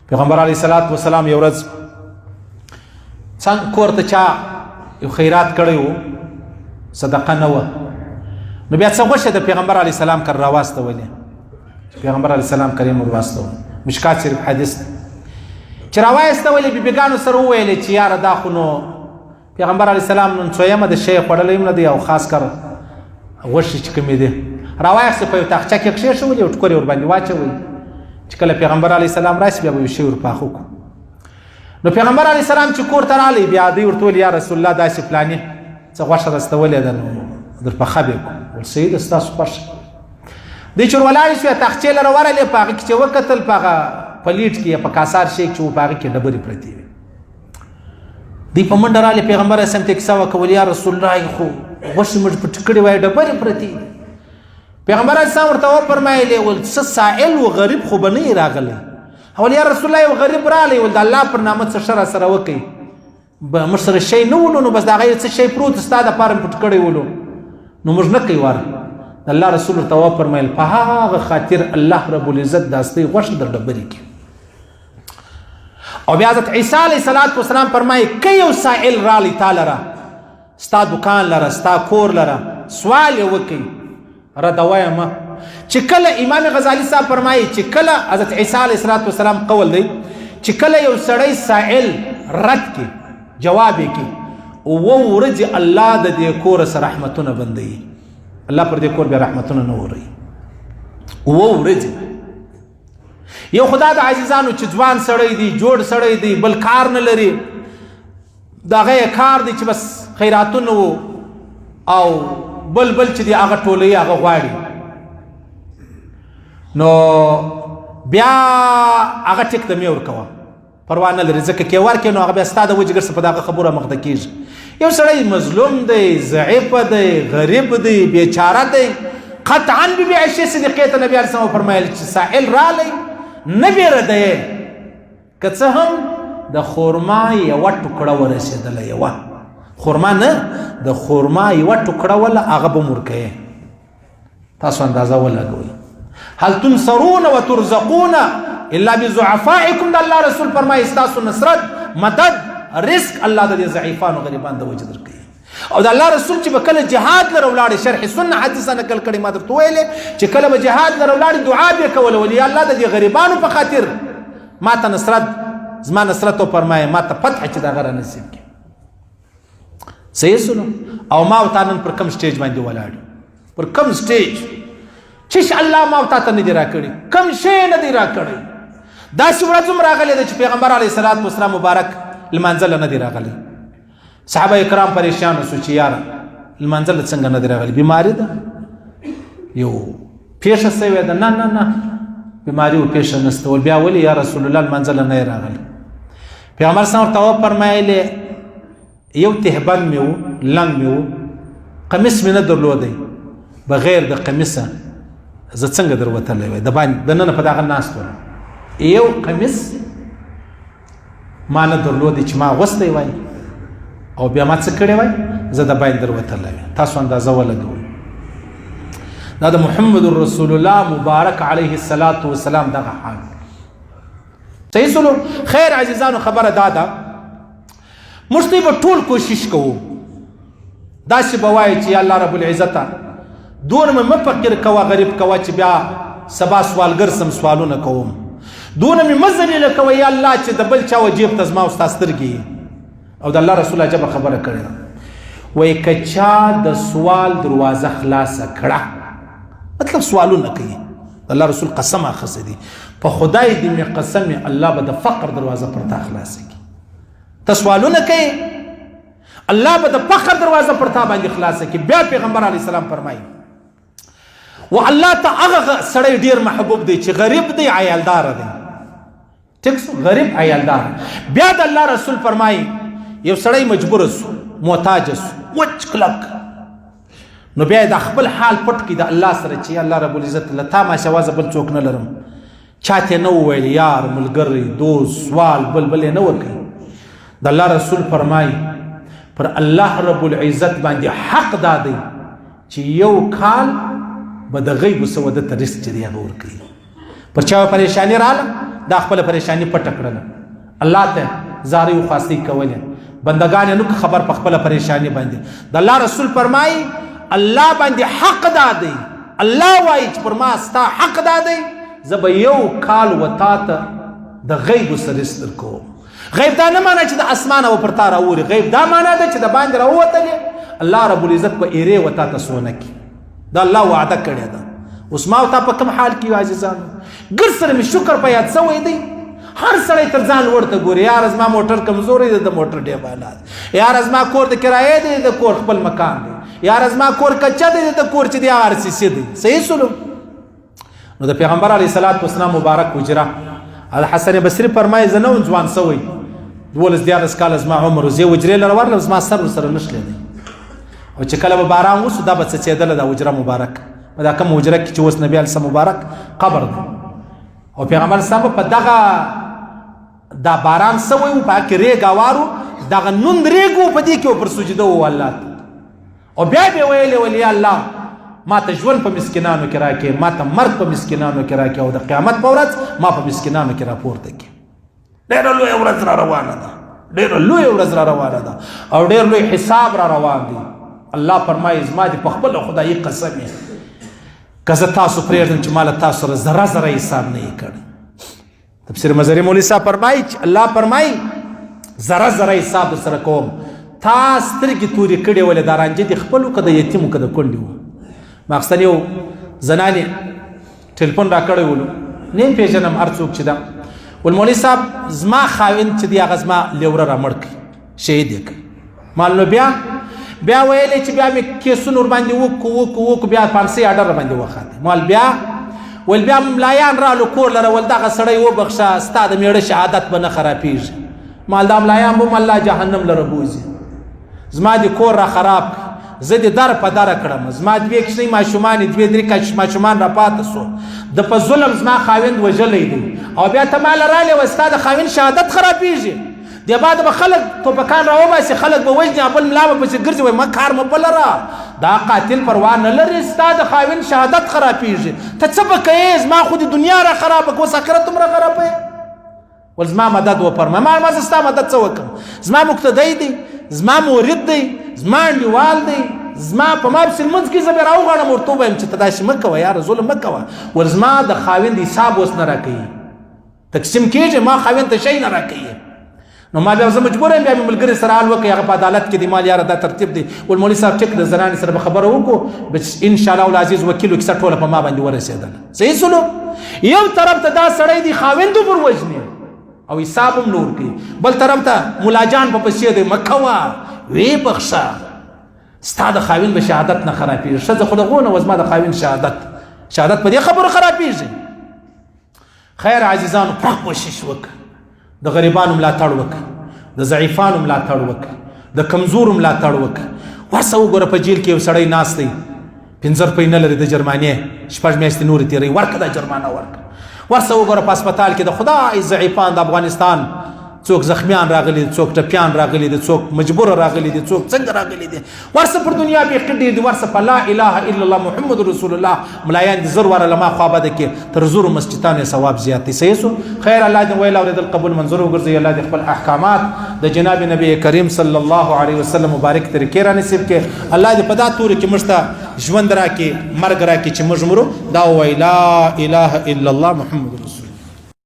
پیغمبر علیه الصلاة والسلام یو ورځ څنګه کور ته چا یو خیرات کړی و صدقه نه وه نو بیا څه غوښه د پیغمبر علیه السلام کر راواستولې پیغمبر علیه السلام کریم ور واستول مشکات شریف حدیث چې راوایستولې بیبیګانو سره وویلې چې یاره دا خو نو پیغمبر علیه السلام نن څویمه د شی خوړلی هم نه دی او خاص کر غوښې چې کومې دي راوایسته په یو تاخچه کې کښېښولې او ټکور یې ورباندې واچوئ چې کله پیغمبر علیه السلام راشي بیا به یو شی ورپاخه کړو نو پیغمبر علیه السلام چې کور ته راغلی بیا دوی ورته ویل یا رسول الله داسې فلانې څه غوښه راستولې ده نو در پخه به کړو ول صحیح ده ستاسو خوښه دوی چې ولاړې شوې تاخچې لره ورغلې په هغه کې چې وکتل په هغه پلیټ کې یا په کاسار شی کې چې په هغه کې ډبرې پرتې وې دوی په منډه راغلې پیغمبر اسلام ته کیسه وکول یا رسول الله خو غوښې موږ پټ کړې وای ډبرې پرتې پیغمبر اسلام ورته وفرمایلې ول څه سائل و غریب خو به نه راغلی اول یا رسول الله یو غریب راغلی ول د الله پر نامه څه ښه راسره وکړي موږ سره شی نه ولو نو بس د هغې څه شی پروت ستا دپاره مې پټ کړی ولو نو موږ نه کوي وار الله رسول ورته وفرمیل په هغه خاطر الله رب العزت داستۍ غوښه در ډبرې کړي او بیا حضرت عیسی علیه السلام فرمایي که یو سائل رالی تا لره ستا دکان لره ستا کور لره سوال یې وکړي ردوایه مه چې کله امام غزالی صاحب فرمایي چې کله حضرت عیسی علیه السلام قول دی چې کله یو سړی سائل رد کړي جواب یې کړي اوه ورځې الله د دې کور سره رحمتونه بندوي الله پر دې کور بیا رحمتونه نه وروي اوه ورځې یو خدا د عزیزانو چې ځوان سړی دی جوړ سړی دی بل کار نه لري د هغه یې کار دی چې بس خیراتونه او بل چې دی هغه ټولوي هغه غواړي نو بیا هغه ټیک ته مې ورکوه پروا نه لري ځکه کې ورکې نو هغه بیا ستا د وجې ګرځه په دغه خبره مخته کېږي یو سړی مظلوم دی ضعیف دی غریب دی بیچاره دی قطعا بیبي عایشې صدیقې ته نبي علیه السلام فرمایل چې سائل رالی نه بیردی که څه هم د خورما یوه ټوکړه ورسېدله یوه خورما نه د خورما یوه ټوکړه وله هغه به م ورکوې تاسو اندازه ولګوئ هل تنصرون وترزقون الا بضعفائکم د الله رسول فرمایي ستاسو نصرت مدد رزق الله د دې ضعیفانو غریبان د وجه درکوي او د الله رسول چې به کله جهاد لره ولاړې شرح سنه حدیثه نقل کړي ما درته ویلې چې کله به جهاد لره ولاړې دعا به یې کوله ول یا الله د دې غریبانو په خاطر ما ته نصرت زما نصرت وفرمایه ما ته فتح چې د هغه رانصیب کړي صحیح سنو او ما او تا نن پر کوم سټیج باندې ولاړ پر کوم سټیج چې الله ما او تا ته نه دي راکړي کوم شی نه دي راکړي داسې ورځ هم راغلی ده چې پیغمبر علیه الصلاة والسلام مبارک لمانځله نه دي راغلی صحابه کرام پریشان شو چې یاره لمانځله څنګه نه دي راغلی بیماري ده یو پیښه سوې ده نه بیماري و پیښه نشته ول بیا ولې یا رسول الله لمانځله نه راغلی پیغمبر صلی الله علیه وسلم فرمایلی یو تهبند مې و لنګ مې و قمیص مې نه درلودی بغیر د قمیصه زه څنګه در وتلی وای د باندې دننه په دغه ناست وم یو قمیص ما نه درلودی چې ما اغوستی وای او بیا ما څه کړی وای زه د باندې در وتلی وای تاسو اندازه ولګوئ دا د محمد رسول الله مبارک علیه الصلاة والسلام دغه حال صحیح سلو خیر عزیزانو خبره دا ده موږ به ټول کوشش کوو داسې به وایي چې الله رب العزته دونه مې مه فقیر کوه غریب کوه چې بیا سبا سوالګر سم سوالونه کوم دونه مې مه ذلیله کوه یا الله چې د بل چا وجیب ته زما او ستا سترګې او د الله رسول عجبه خبره کړې ده وایي که چا د سوال دروازه خلاصه کړه مطلب سوالونه کوي الله رسول قسم اخذ دي په خدای دې مې قسم الله به د فقر دروازه پر تا خلاصه کړي ته سوالونه کوي الله به د فقر دروازه پر تا باندې خلاصه کړي بیا پیغمبر علیه السلام فرمایي و الله ته هغه سړی ډیر محبوب دی چې غریب دی عیالدار دی ټیک غریب عیالدار بیا د الله رسول فرمایي یو سړی مجبور سو محتاج سو وچ کلک نو بیا د خپل حال پټ کړي د الله سره چې الله رب العزت له تا ما شوازه بل څوک نه لرم چاته نه وویل یار ملګری دوست سوال بل نه ورکوي د الله رسول فرمایي پر الله رب العزت باندې حق دادی چې یو کال به د غیب سوده ته رزق چې دی هغه ورکوي پر چا پریشانی رااله دا خپل پریشانی پټ کړل الله ته زاری او خاصی کولې بندگان نو خبر په خپل پریشانی باندې د الله رسول فرمایي الله باندې حق دادی الله وایي چې پر ما ستا حق دادی زه به یو کال وتا ته د غیب سره ستر کوم غیب دا نه معنی چې د اسمان او پر تا راوري غیب دا معنی ده چې د باندې راوتلې الله رب العزت په ایره وتا ته سونه کی دا الله وعده کړی ده اوس ما وتا په کوم حال کې عزیزانو ګر سره می شکر په یاد سوې دی هر سړی تر ځان ورته ګوري یار از ما موټر کمزوري دی د موټر ډېر بالا یار از ما کور د کرایې دی د کور خپل مکان دی یار از ما کور کچا دی د کور چې دی آر سی سی دی صحیح سلو نو د پیغمبر علیه الصلاۃ والسلام مبارک وجرا الحسن بصری فرمایي زنه ځوان سوی دولس دیارلس کال از ما عمر زه وجرې لره ورل ما سر سره نشلې دی او چې کله به باران وسو دا به څڅېدله دا وجره مبارک دا کوم وجره کې چې اوس نبی علیه مبارک قبر دی او پیغمبر صاحب په دغه دا باران سوی و پاک ریگ آوارو دغه نوند ریگو پا دی که پر سجده و اللہ او بیا بیا ویلی ولی اللہ ما تا ژوند په مسکینانو کې راکې ما ته مرګ په مسکینانو کې راکې او د قیامت په ورځ ما په مسکینانو کې راپورته کړي ډېره لویه ورځ را روانه ده ډېره لویه ورځ را روانه ده او ډېر لوی حساب را روان دی الله فرمایي زما دې په خپله خدایي قسم یې که زه تاسو پرېږدم چې ما له تاسو سره ذره ذره حساب نه یې کړی تفسیر مظهری مولوی صاحب فرمایي چې الله فرمایي ذره ذره حساب در سره کوم تا سترګې تورې کړې ولې دا رانجه دې خپل و که د یتیم و که د کونډې و ماخستن یو زنانې ټلیفون را کړی ولو نیم پېژنم هر څوک چې ده ول مولوي صاحب زما خاوند چې دی هغه زما لیوره را مړ کړي شهید یې کړي مال نو بیا ویلې چې بیا مې کیسونه ورباندې وکړو بیا پانسۍ اډر راباندې وخاندې مال بیا ملایان رالو کور لره ول دغه سړی وبخښه ستا د میړه شهادت به نه خرابېږي مال دا ملایان به م الله جهنم لره بوځي زما دې کور را خراب زه دې در په دره کړم زما دوې کوچنۍ ماشومان دوې درې ماشومان را پاته سو د په ظلم زما خاوند وژلی دی او بیا ته ماله رالی و ستا د خاوند شهادت خرابېږي دې بعد به خلک توپکان راوباسي خلک به وژني بل ملا به پسې ګرځي وایي ما کار مه په لره دا قاتل پروا نه لري ستا د خاوند شهادت خرابېږي ته څه به کوې زما خو د دنیا را خرابه که اوس آخرت هم را خرابوې ول زما مدد وفرمایه ما زه ستا مدد څه وکړم زما مقتدی دی زما مورد دی زما انډیوال دی زما په ما پسې لمونځ کې زه بیا راوغواړم ورته ووایم چې ته داسې مه کوه یاره ظلم مه کوه ول زما د خاوند حساب اوس نه راکوي تقسیم کېږي ما خاوند ته شی نه راکوي نو ما بیا زه مجبور یم بیا مې ملګري سره حال وکړي هغه په عدالت کې دی مال یاره دا ترتیب دی ول مولوي صاحب ټیک د زنانې سره به خبره وکړو انشاءالله العزیز وکیل و کیسه ټوله په ما باندې ورسېدله صحیح سلو یو طرف ته دا سړی دی خاوند پر وژني او حساب هم نور کوي بل طرف ته ملاجان په پسې دی مه کوه ویې بخښه ستا د خاوند به شهادت نه خرابېږي ښځه خو دغو نه و زما د خاوند شهادت په دې خبرو خرابېږي خیر عزیزانو پاک کوشش وکړه د غریبانو ملاتړ وکړه د ضعیفانو ملاتړ وکړه د کمزورو ملاتړ وکړه ورسه وګوره په جیل کې یو سړی ناست دی 5 روپۍ نه لري د جرمانې 6 میاشتې نورې تېروي ورکړه دا جرمانه ورکړه ورسه وګوره په هسپتال کې د خدای ضعیفان د افغانستان څوک زخمیان راغلي دي څوک ټپیان راغلي دي څوک مجبور راغلي دي څوک څنګه راغلي دي ورسه پر دنیا بیخي ډېر دي ورسه په لا اله الا الله محمد رسول الله ملایان دي زر واره له ما خوا بده کې تر زرو مسجدانو ثواب زیات دي صحیح سو خیر الله دې ویل اورېدل قبول منظور وګرځي الله دې خپل احکامات د جناب نبی کریم صلی الله علیه وسلم مبارک طریقې را نصیب کې الله دې په دا تور کې موږ ته ژوند راکړي مرګ راکړي چې موږ مرو دا وایي لا اله الا الله محمد رسول